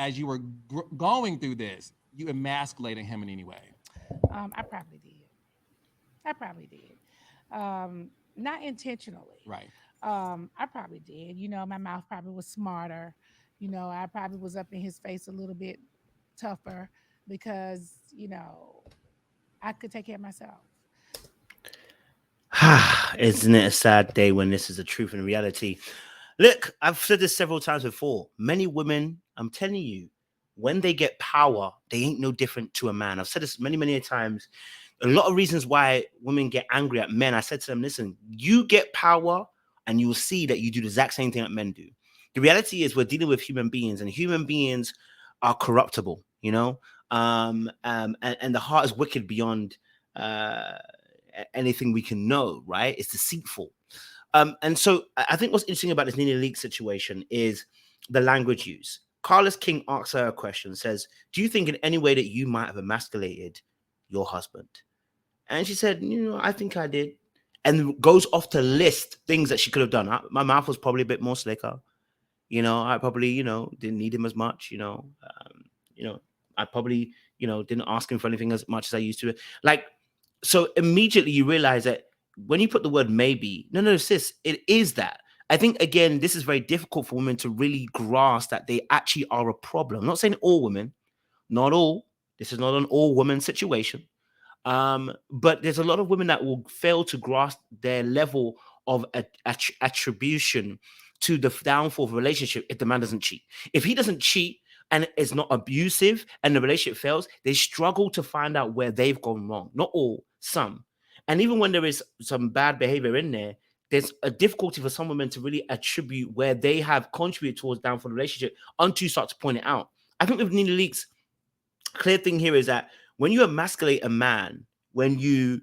as you were going through this, you emasculating him in any way? I probably did. I probably did. Not intentionally. Right. I probably did. My mouth probably was smarter. I probably was up in his face a little bit tougher because, I could take care of myself. Isn't it a sad day when this is the truth and reality? Look, I've said this several times before. Many women, I'm telling you, when they get power, they ain't no different to a man. I've said this many, many times. A lot of reasons why women get angry at men. I said to them, listen, you get power and you will see that you do the exact same thing that men do. The reality is we're dealing with human beings, and human beings are corruptible, and the heart is wicked beyond uh, anything we can know, right? It's deceitful. And so I think what's interesting about this Nene Leakes situation is the language use. Carlos King asks her a question, says, do you think in any way that you might have emasculated your husband? And she said, I think I did. And goes off to list things that she could have done. My mouth was probably a bit more slicker. I probably, didn't need him as much, I probably, didn't ask him for anything as much as I used to. Like, so immediately you realize that when you put the word maybe, no, sis, it is that. I think, again, this is very difficult for women to really grasp that they actually are a problem. I'm not saying all women, not all. This is not an all woman situation. But there's a lot of women that will fail to grasp their level of attribution to the downfall of a relationship if the man doesn't cheat. If he doesn't cheat and is not abusive and the relationship fails, they struggle to find out where they've gone wrong. Not all, some. And even when there is some bad behavior in there, there's a difficulty for some women to really attribute where they have contributed towards downfall of the relationship until you start to point it out. I think with Nene Leakes, clear thing here is that when you emasculate a man, when you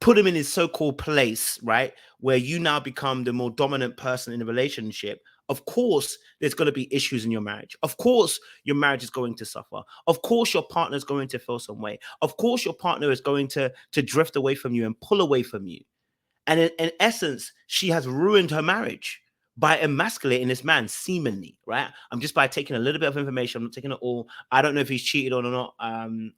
put him in his so-called place, right, where you now become the more dominant person in the relationship, of course there's going to be issues in your marriage. Of course your marriage is going to suffer. Of course your partner is going to feel some way. Of course your partner is going to drift away from you and pull away from you. And in essence, she has ruined her marriage by emasculating this man, seemingly, right? I'm just by taking a little bit of information. I'm not taking it all. I don't know if he's cheated on or not,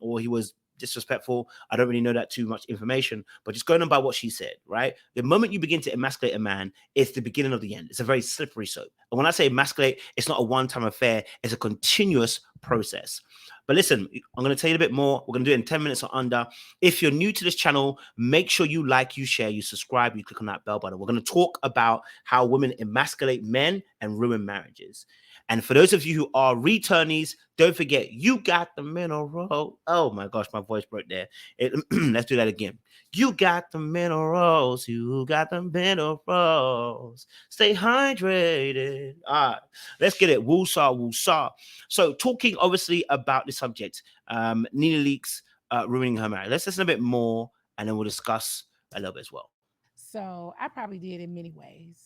or he was disrespectful. I don't really know that too much information, but just going on by what she said, right? The moment you begin to emasculate a man, it's the beginning of the end. It's a very slippery slope. And when I say emasculate, it's not a one-time affair. It's a continuous process. But listen, I'm going to tell you a bit more. We're going to do it in 10 minutes or under. If you're new to this channel, make sure you like, you share, you subscribe, you click on that bell button. We're going to talk about how women emasculate men and ruin marriages. And for those of you who are returnees, don't forget, you got the mineral. Oh my gosh, my voice broke there. Let's do that again. You got the minerals. You got the minerals. Stay hydrated. All right, let's get it. Woosah, woosah. So talking obviously about the subject, Nene Leakes ruining her marriage. Let's listen a bit more and then we'll discuss a little bit as well. So I probably did in many ways.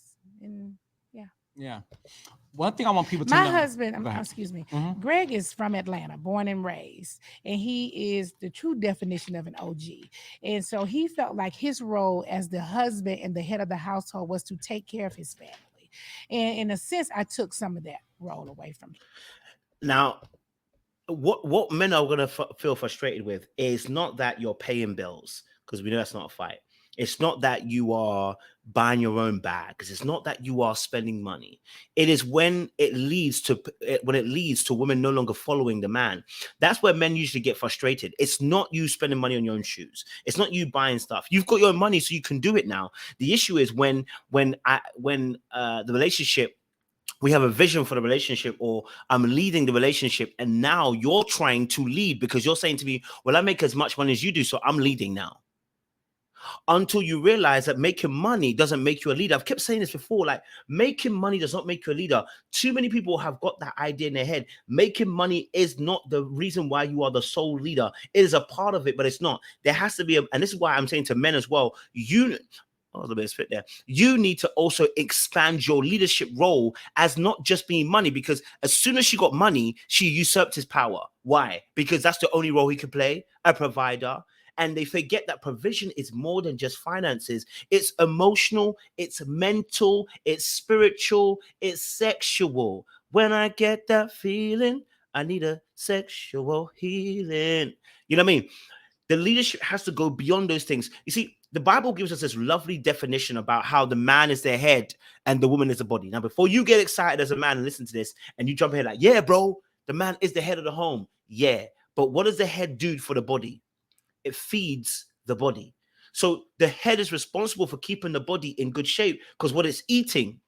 And yeah. Yeah. One thing I want people to My know. husband, Go ahead. excuse me, Mhm. Greg is from Atlanta, born and raised, and he is the true definition of an OG. And so he felt like his role as the husband and the head of the household was to take care of his family. And in a sense, I took some of that role away from him. Now, what men are going to feel frustrated with is not that you're paying bills, because we know that's not a fight. It's not that you are buying your own bags. It's not that you are spending money. It is when it leads to women no longer following the man. That's where men usually get frustrated. It's not you spending money on your own shoes. It's not you buying stuff. You've got your own money, so you can do it now. The issue is when the relationship, we have a vision for the relationship, or I'm leading the relationship, and now you're trying to lead because you're saying to me, well, I make as much money as you do, so I'm leading now. Until you realize that making money doesn't make you a leader. I've kept saying this before, like, making money does not make you a leader. Too many people have got that idea in their head. Making money is not the reason why you are the sole leader. It is a part of it, but it's not. There has to be and this is why I'm saying to men as well, a little bit of spit there. You need to also expand your leadership role as not just being money, because as soon as she got money, she usurped his power. Why? Because that's the only role he could play, a provider. And they forget that provision is more than just finances. It's emotional, it's mental, it's spiritual, it's sexual. When I get that feeling, I need a sexual healing. You know what I mean? The leadership has to go beyond those things. You see, the Bible gives us this lovely definition about how the man is the head and the woman is the body. Now, before you get excited as a man and listen to this and you jump ahead like, yeah, bro, the man is the head of the home. Yeah. But what does the head do for the body? It feeds the body. So the head is responsible for keeping the body in good shape because what it's eating.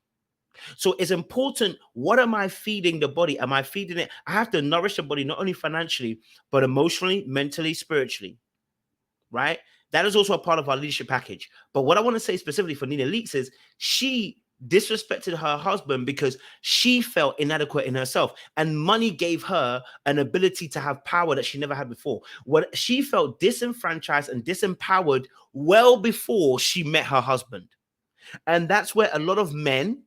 So it's important. What am I feeding the body? Am I feeding it? I have to nourish the body, not only financially, but emotionally, mentally, spiritually. Right? That is also a part of our leadership package. But what I want to say specifically for Nene Leakes is she disrespected her husband because she felt inadequate in herself, and money gave her an ability to have power that she never had before. What she felt disenfranchised and disempowered well before she met her husband. And that's where a lot of men,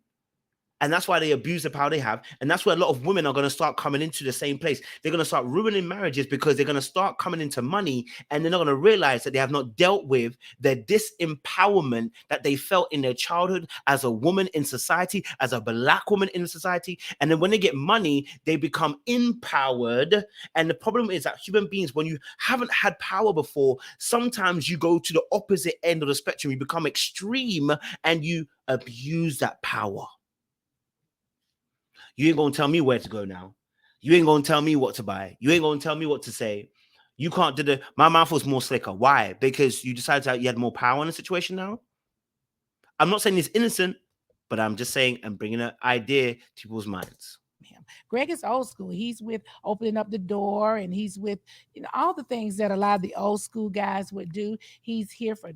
and that's why they abuse the power they have. And that's where a lot of women are going to start coming into the same place. They're going to start ruining marriages because they're going to start coming into money, and they're not going to realize that they have not dealt with their disempowerment that they felt in their childhood as a woman in society, as a Black woman in society. And then when they get money, they become empowered. And the problem is that human beings, when you haven't had power before, sometimes you go to the opposite end of the spectrum. You become extreme and you abuse that power. You ain't gonna tell me where to go now. You ain't gonna tell me what to buy. You ain't gonna tell me what to say. You can't do the. My mouth was more slicker. Why? Because you decided that you had more power in the situation now. I'm not saying it's innocent, but I'm just saying I'm bringing an idea to people's minds. Greg is old school. He's with opening up the door, and he's with all the things that a lot of the old school guys would do. He's here for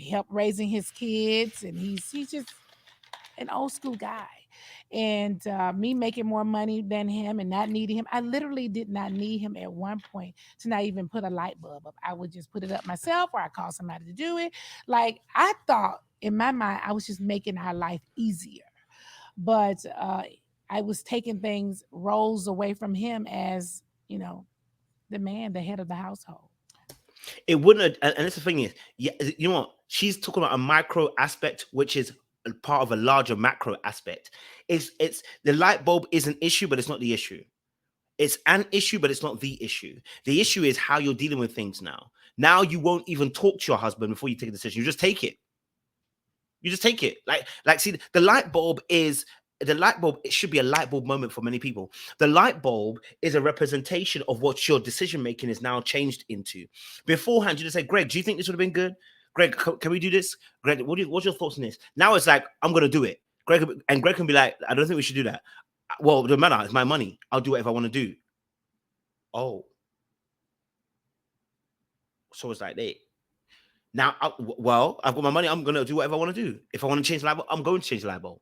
help raising his kids, and he's just an old school guy. And me making more money than him and not needing him, I literally did not need him at one point to not even put a light bulb up. I would just put it up myself, or I call somebody to do it. Like, I thought in my mind I was just making our life easier, but I was taking roles away from him as the man, the head of the household. It wouldn't, and that's the thing is, yeah, you know what? She's talking about a micro aspect, which is a part of a larger macro aspect. It's the light bulb is an issue, but it's not the issue. It's an issue, but it's not the issue. The issue is how you're dealing with things now. Now you won't even talk to your husband before you take a decision. You just take it. You just take it. See, the light bulb is the light bulb. It should be a light bulb moment for many people. The light bulb is a representation of what your decision making is now changed into. Beforehand, you just say, Greg, do you think this would have been good? Greg, can we do this? Greg, what's your thoughts on this? Now it's like, I'm going to do it. Greg can be like, I don't think we should do that. Well, it doesn't matter. It's my money. I'll do whatever I want to do. Oh. So it's like that. Now, I've got my money. I'm going to do whatever I want to do. If I want to change the light bulb, I'm going to change the light bulb.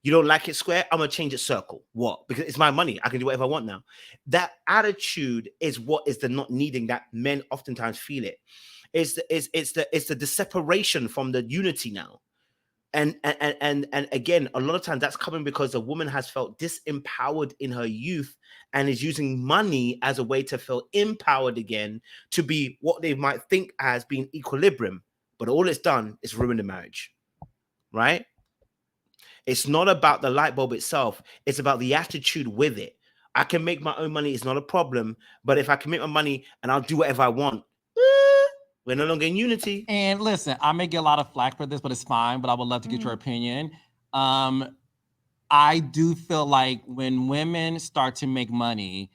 You don't like it square? I'm going to change it circle. What? Because it's my money. I can do whatever I want now. That attitude is what is the not needing that men oftentimes feel it. It's the separation from the unity now. And again, a lot of times that's coming because a woman has felt disempowered in her youth and is using money as a way to feel empowered again, to be what they might think as being equilibrium. But all it's done is ruin the marriage, right? It's not about the light bulb itself. It's about the attitude with it. I can make my own money. It's not a problem. But if I can make my money and I'll do whatever I want, we're no longer in unity. And listen, I may get a lot of flack for this, but it's fine. But I would love to get your opinion. I do feel like when women start to make money,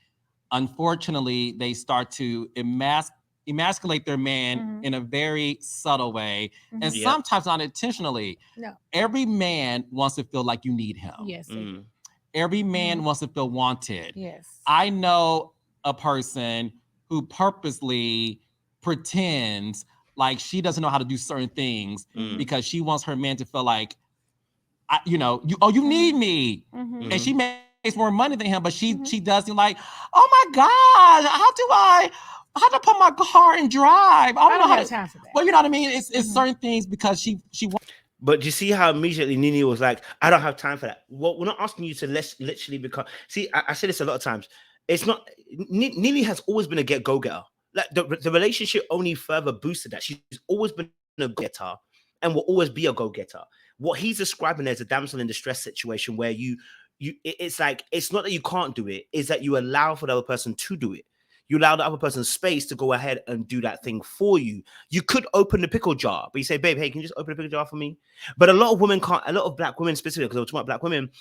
unfortunately, they start to emasculate their man in a very subtle way, and sometimes not intentionally. No. Every man wants to feel like you need him. Yes. Every man wants to feel wanted. Yes. I know a person who purposely pretends like she doesn't know how to do certain things because she wants her man to feel like, you need me. And she makes more money than him, but she does like, oh my God, how do I put my car in drive? I don't have time for that. Well, you know what I mean? It's certain things because she wants. But you see how immediately Nene was like, I don't have time for that. Well, we're not asking you to literally become. See, I say this a lot of times. It's not. Nene has always been a go-getter. Like the relationship only further boosted that. She's always been a go-getter and will always be a go-getter. What he's describing as a damsel in distress situation where you it's like, it's not that you can't do it, it's that you allow for the other person to do it. You allow the other person's space to go ahead and do that thing for you. You could open the pickle jar, but you say, babe, hey, can you just open the pickle jar for me? But a lot of women can't, a lot of black women specifically, because we're talking about black women,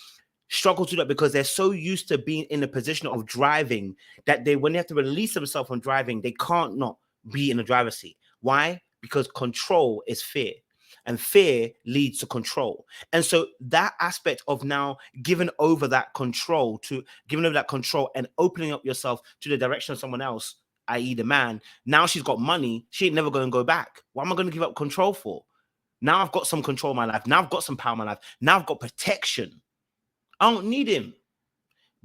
struggle to do that because they're so used to being in the position of driving that when they have to release themselves from driving, they can't not be in the driver's seat. Why? Because control is fear. And fear leads to control. And so that aspect of now giving over that control and opening up yourself to the direction of someone else, i.e. the man, now she's got money, she ain't never going to go back. What am I going to give up control for? Now I've got some control in my life. Now I've got some power in my life. Now I've got protection. I don't need him.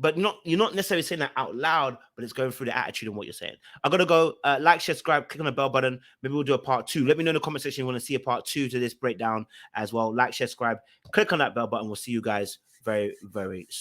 But you're not necessarily saying that out loud, but it's going through the attitude and what you're saying. I'm going to go like, share, subscribe, click on the bell button. Maybe we'll do a part 2. Let me know in the comment section if you want to see a part 2 to this breakdown as well. Like, share, subscribe, click on that bell button. We'll see you guys very, very soon.